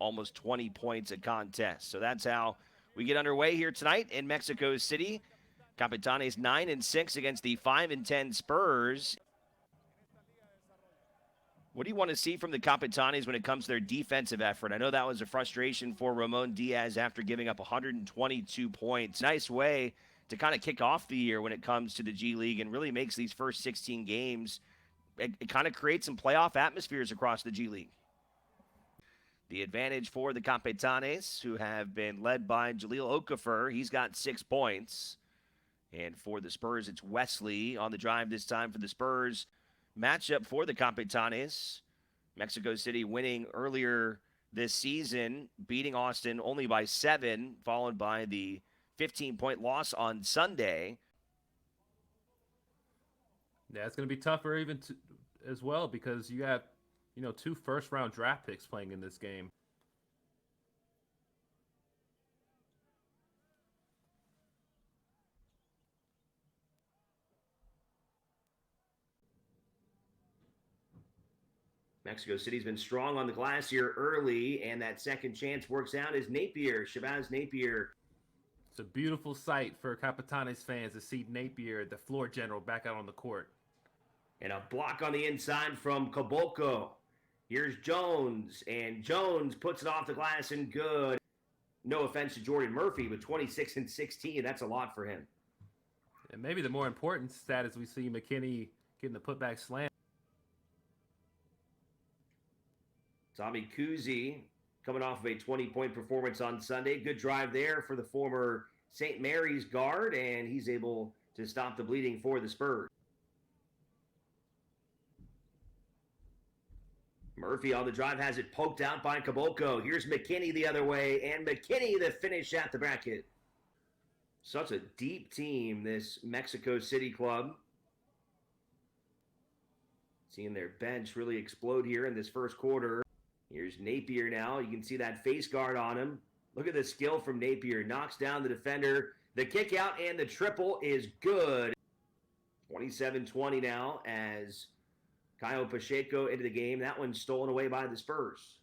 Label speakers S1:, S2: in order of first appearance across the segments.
S1: almost 20 points a contest. So that's how we get underway here tonight in Mexico City. Capitanes 9-6 against the 5-10 Spurs. What do you want to see from the Capitanes when it comes to their defensive effort? I know that was a frustration for Ramon Diaz after giving up 122 points. Nice way to kind of kick off the year when it comes to the G League and really makes these first 16 games. It kind of creates some playoff atmospheres across the G League. The advantage for the Capitanes, who have been led by Jaleel Okafor. He's got 6 points. And for the Spurs, it's Wesley on the drive this time for the Spurs. Matchup for the Capitanes. Mexico City winning earlier this season, beating Austin only by 7, followed by the 15-point loss on Sunday.
S2: Yeah, it's going to be tougher even as well because you have, 2 first-round draft picks playing in this game.
S1: Mexico City's been strong on the glass here early, and that second chance works out as Napier, Shabazz Napier.
S2: It's a beautiful sight for Capitanes fans to see Napier, the floor general, back out on the court.
S1: And a block on the inside from Caboclo. Here's Jones, and Jones puts it off the glass and good. No offense to Jordan Murphy, but 26 and 16, that's a lot for him.
S2: And maybe the more important stat is we see McKinney getting the putback slam.
S1: Tommy Kuzi coming off of a 20-point performance on Sunday. Good drive there for the former St. Mary's guard, and he's able to stop the bleeding for the Spurs. Murphy on the drive has it poked out by Caboclo. Here's McKinney the other way, and McKinney the finish at the bracket. Such a deep team, this Mexico City club. Seeing their bench really explode here in this first quarter. Here's Napier now. You can see that face guard on him. Look at the skill from Napier. Knocks down the defender. The kick out and the triple is good. 27-20 now as Caio Pacheco into the game. That one's stolen away by the Spurs.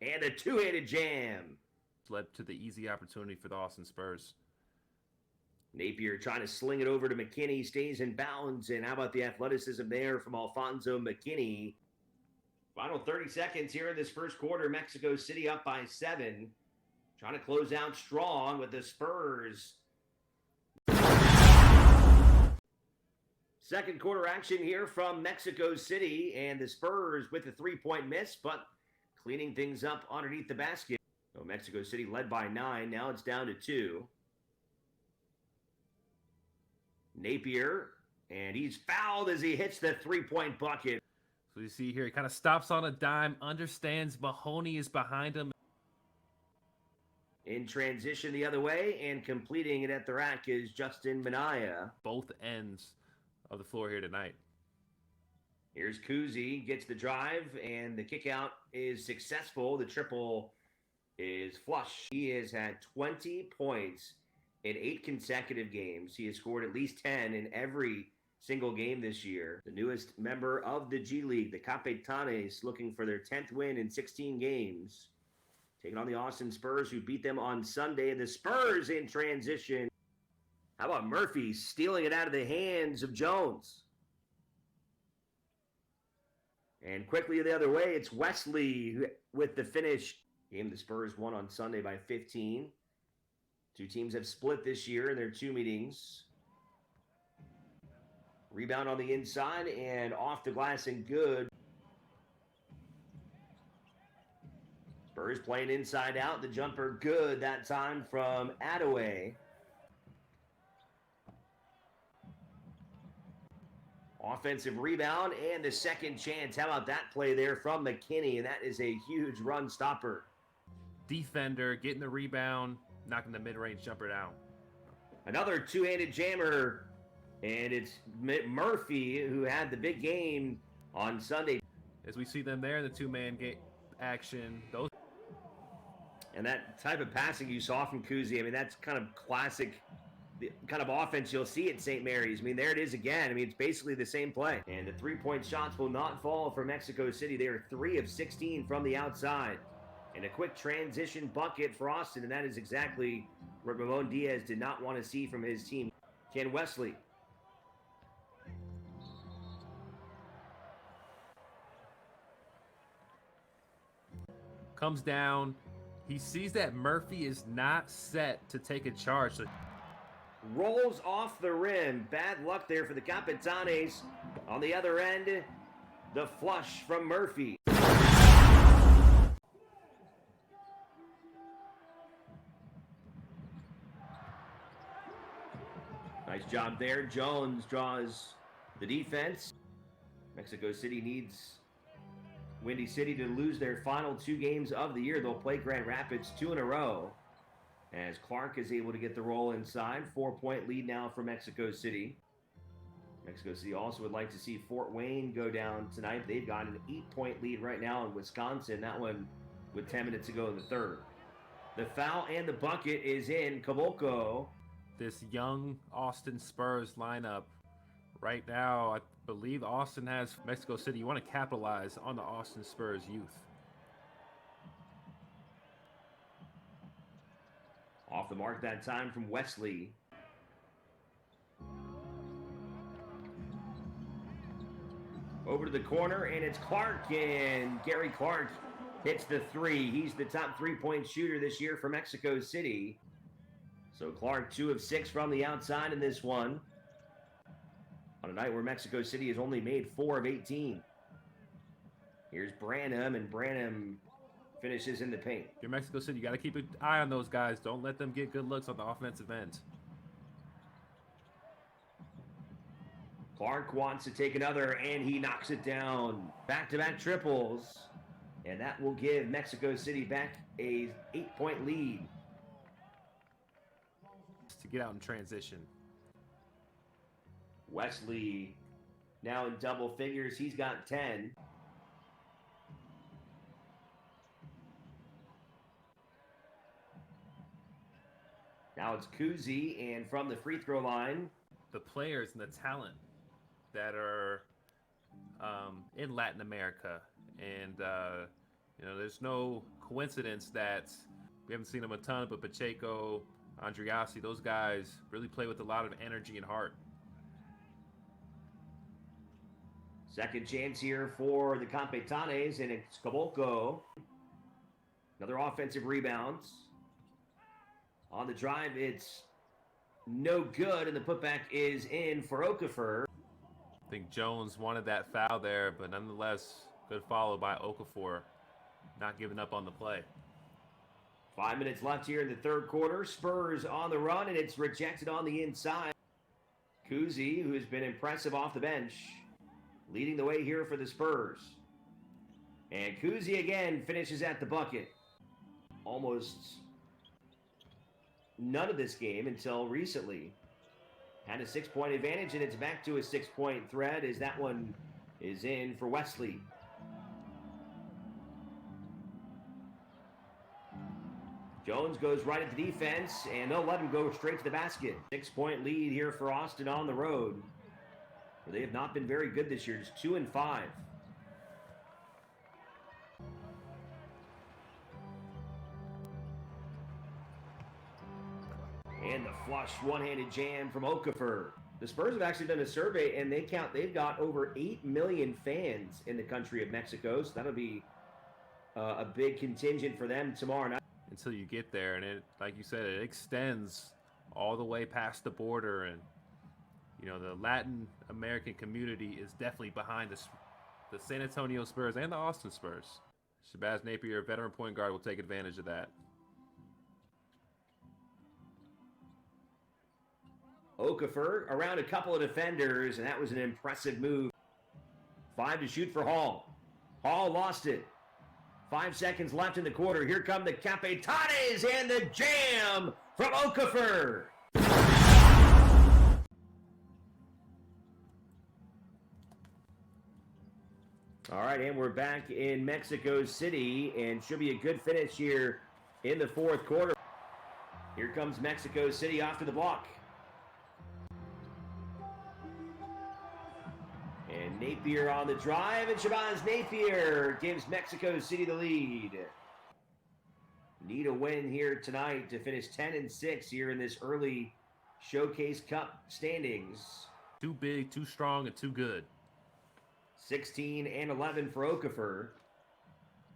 S1: And a two-handed jam.
S2: Led to the easy opportunity for the Austin Spurs.
S1: Napier trying to sling it over to McKinney. Stays in bounds. And how about the athleticism there from Alfonso McKinney? Final 30 seconds here in this first quarter. Mexico City up by 7. Trying to close out strong with the Spurs. Second quarter action here from Mexico City. And the Spurs with a 3-point miss, but cleaning things up underneath the basket. So Mexico City led by 9. Now it's down to 2. Napier. And he's fouled as he hits the 3-point bucket.
S2: So you see here, he kind of stops on a dime, understands Mahoney is behind him.
S1: In transition the other way, and completing it at the rack is Justin Minaya.
S2: Both ends of the floor here tonight.
S1: Here's Kuzi, gets the drive, and the kick out is successful. The triple is flush. He has had 20 points in 8 consecutive games. He has scored at least 10 in every single game this year. The newest member of the G League, the Capitanes, looking for their 10th win in 16 games. Taking on the Austin Spurs, who beat them on Sunday. The Spurs in transition. How about Murphy stealing it out of the hands of Jones? And quickly the other way, it's Wesley with the finish. Game the Spurs won on Sunday by 15. Two teams have split this year in their 2 meetings. Rebound on the inside and off the glass and good. Spurs playing inside out. The jumper good that time from Attaway. Offensive rebound and the second chance. How about that play there from McKinney? And that is a huge run stopper.
S2: Defender getting the rebound, knocking the mid-range jumper down.
S1: Another two-handed jammer. And it's Murphy who had the big game on Sunday.
S2: As we see them there in the 2-man action.
S1: And that type of passing you saw from Kuzi, I mean, that's kind of classic the kind of offense you'll see at St. Mary's. I mean, there it is again. I mean, it's basically the same play. And the three-point shots will not fall for Mexico City. They are 3 of 16 from the outside. And a quick transition bucket for Austin, and that is exactly what Ramon Diaz did not want to see from his team. Ken Wesley.
S2: Comes down. He sees that Murphy is not set to take a charge. So
S1: rolls off the rim. Bad luck there for the Capitanes. On the other end, the flush from Murphy. Nice job there. Jones draws the defense. Mexico City needs Windy City to lose their final 2 games of the year. They'll play Grand Rapids 2 in a row. As Clark is able to get the roll inside. 4-point lead now for Mexico City. Mexico City also would like to see Fort Wayne go down tonight. They've got an 8-point lead right now in Wisconsin. That one with 10 minutes to go in the third. The foul and the bucket is in. Caboclo.
S2: This young Austin Spurs lineup right now, I believe Austin has Mexico City. You want to capitalize on the Austin Spurs youth.
S1: Off the mark that time from Wesley. Over to the corner, and it's Clark, and Gary Clark hits the 3. He's the top 3-point shooter this year for Mexico City. So Clark 2 of 6 from the outside in this one. On a night where Mexico City has only made 4 of 18. Here's Branham, and Branham finishes in the paint.
S2: You're Mexico City. You got to keep an eye on those guys. Don't let them get good looks on the offensive end.
S1: Clark wants to take another, and he knocks it down. Back-to-back triples. And that will give Mexico City back a 8-point lead.
S2: To get out in transition.
S1: Wesley now in double figures. He's got 10. Now it's Kuzi, and from the free throw line.
S2: The players and the talent that are in Latin America. And, there's no coincidence that we haven't seen them a ton, but Pacheco, Andriassi, those guys really play with a lot of energy and heart.
S1: Second chance here for the Capitanes, and it's Caboclo. Another offensive rebounds. On the drive, it's no good, and the putback is in for Okafor.
S2: I think Jones wanted that foul there, but nonetheless, good follow by Okafor, not giving up on the play.
S1: 5 minutes left here in the third quarter. Spurs on the run, and it's rejected on the inside. Kuzi, who has been impressive off the bench, leading the way here for the Spurs. And Kuzi again finishes at the bucket. Almost none of this game until recently. Had a 6-point advantage, and it's back to a 6-point threat as that one is in for Wesley. Jones goes right at the defense, and they'll let him go straight to the basket. 6-point lead here for Austin on the road. They have not been very good this year, just 2 and 5. And the flush one-handed jam from Okafor. The Spurs have actually done a survey, and they've got over 8 million fans in the country of Mexico, so that'll be a big contingent for them tomorrow night.
S2: Until you get there, and it, like you said, it extends all the way past the border, and the Latin American community is definitely behind the San Antonio Spurs and the Austin Spurs. Shabazz Napier, veteran point guard, will take advantage of that.
S1: Okafor around a couple of defenders, and that was an impressive move. 5 to shoot for Hall. Hall lost it. 5 seconds left in the quarter. Here come the Capitanes, and the jam from Okafor. All right, and we're back in Mexico City, and should be a good finish here in the fourth quarter. Here comes Mexico City off to the block. Napier on the drive, and Shabazz Napier gives Mexico City the lead. Need a win here tonight to finish 10-6 here in this early Showcase Cup standings.
S2: Too big, too strong, and too good.
S1: 16-11 for Okafor,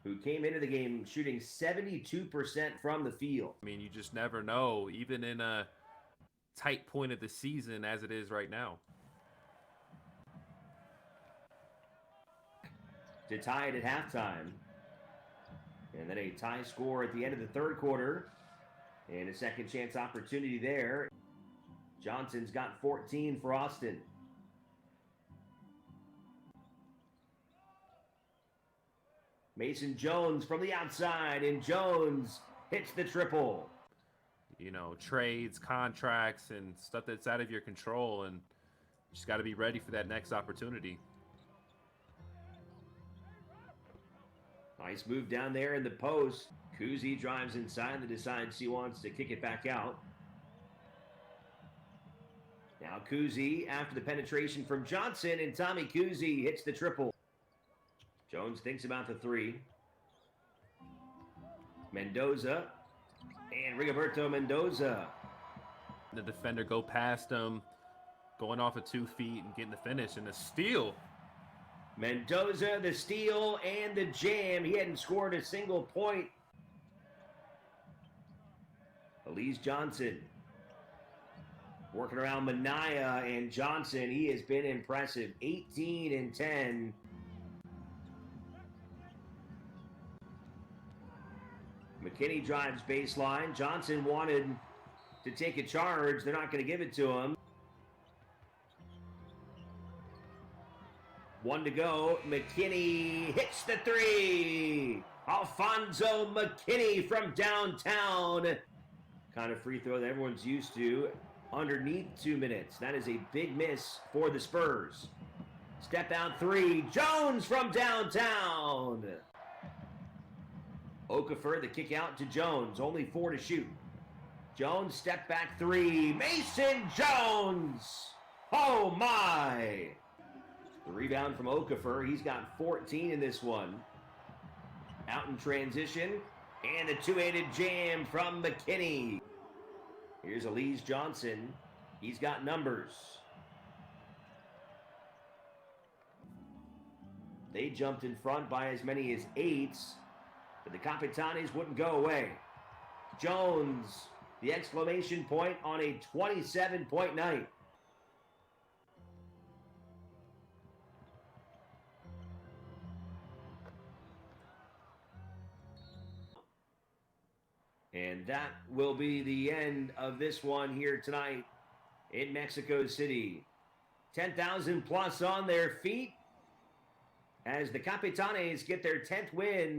S1: who came into the game shooting 72% from the field.
S2: I mean, you just never know, even in a tight point of the season as it is right now.
S1: To tie it at halftime. And then a tie score at the end of the third quarter. And a second chance opportunity there. Johnson's got 14 for Austin. Mason Jones from the outside, and Jones hits the triple.
S2: You know, trades, contracts, and stuff that's out of your control, and you just got to be ready for that next opportunity.
S1: Nice move down there in the post. Kuzi drives inside and decides he wants to kick it back out. Now Kuzi after the penetration from Johnson, and Tommy Kuzi hits the triple. Jones thinks about the three. Mendoza and Rigoberto Mendoza.
S2: The defender go past him, going off of 2 feet and getting the finish, and the steal.
S1: Mendoza, the steal, and the jam. He hadn't scored a single point. Elise Johnson working around Minaya, and Johnson, he has been impressive. 18-10. McKinney drives baseline. Johnson wanted to take a charge. They're not going to give it to him. 1 to go. McKinney hits the three. Alfonso McKinney from downtown. Kind of free throw that everyone's used to. Underneath 2 minutes. That is a big miss for the Spurs. Step out three. Jones from downtown. Okafor, the kick out to Jones. Only 4 to shoot. Jones, step back three. Mason Jones. Oh my. The rebound from Okafor. He's got 14 in this one. Out in transition. And the two-handed jam from McKinney. Here's Elise Johnson. He's got numbers. They jumped in front by as many as 8. But the Capitanes wouldn't go away. Jones, the exclamation point on a 27-point night. And that will be the end of this one here tonight in Mexico City. 10,000 plus on their feet as the Capitanes get their 10th win.